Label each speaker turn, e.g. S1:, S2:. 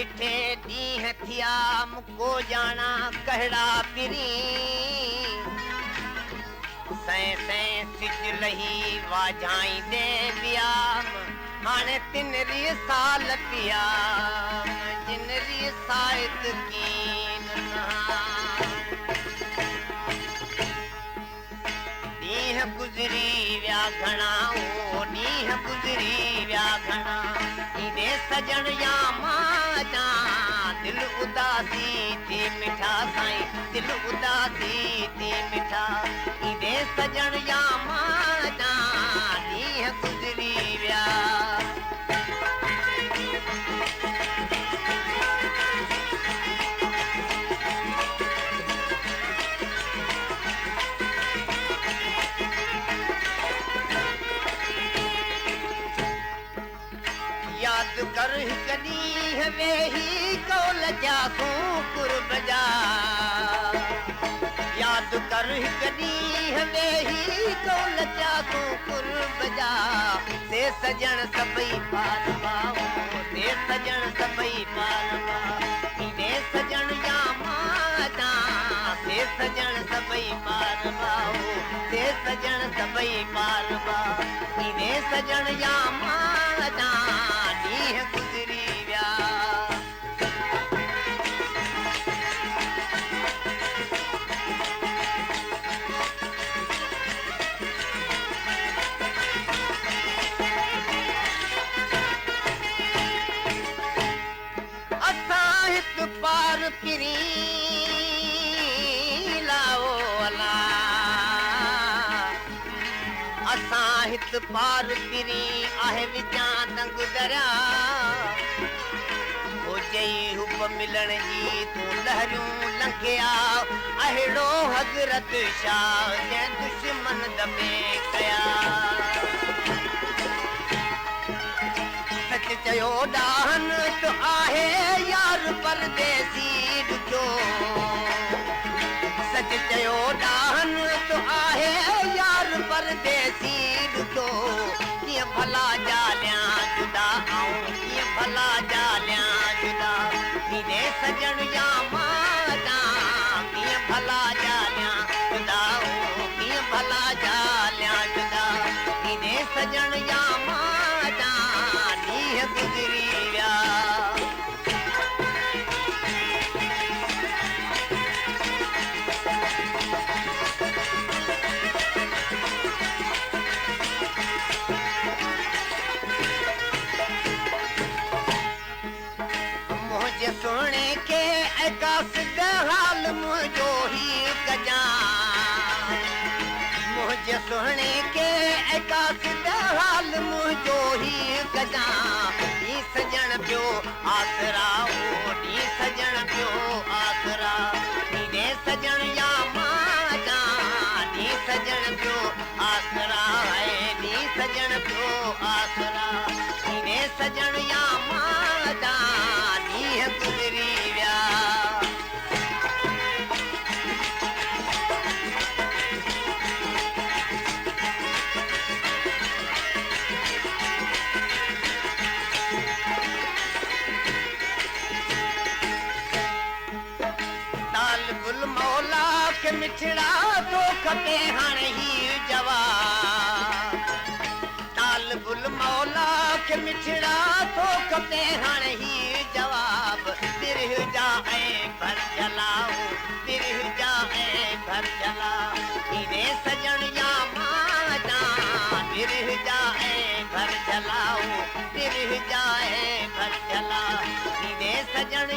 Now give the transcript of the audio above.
S1: डिठे ॾींहं थिया मुको जाना कहड़ा पिरी सैं सैं सिज लही वाझाईंदे वियाम हाणे तिनरी साल पियाम जिनरी साइद कीन ॾींहं गुज़री विया घणा ओ ॾींहं गुज़री विया घणा ईंदे सजण या मां जा दिल उदासी थी मिठा साईं दिल उदासी थी मिठा ईंदे सजण या मां जा ॾींहं गुज़री विया याद कर कदी वेही कौल जा कुर्ब जा याद कर कदी वेही कौल जा कुर्ब जा से सजण सभई पालवा से सजण सभई पालवा इने सजण या माता से सजण सभई पालवा से सजण सभई पालवा इने सजण या माता ॾींहं गुज़री विया असां हिकु पार पिरी लाओ अला असां हिकु पार पिरी आहे विचां तंग दरिया हो जई हुब मिलण जी तूं लहरियूं लंघिया अहिड़ो हज़रत शाह जंहिं दुश्मन दॿे कया सच चयो ॾाहन तो आहे यार परदेसी ॾुखियो सच चयो ॾाहन तो आहे यार परदेसी ॾुखियो कीअं भला जालियां जुदा आऊं कीअं भला जालियां जुदा कीने सजण या माता कीअं भला जालियां जुदा कीअं भला जालियां जुदा कीने सजण या माता ॾींहं गुज़री विया मुझे सुने के एकास हाल मुझो ही कजा मुझे सुने के एकास हाल मुझो ही कजा नी सजण पियो आसरा ओ नी सजण पियो आसरा नीने सजण या माता नी सजण पियो आसरा है नी सजण पियो आसरा नीने सजण या माता ॾींहं गुज़री विया तालिबुल मौला खे मिठड़ा तो खपे हाणे ही जवाब तालिबुल मौला खे मिठड़ा तो खपे हाणे ही जवाब बिरह जा ऐं भर जलाओ बिरह जा ऐं भर जला ईने सजण या माता बिरह जा ऐं भर जलाओ बिरह जा ऐं भर जला ईने सजण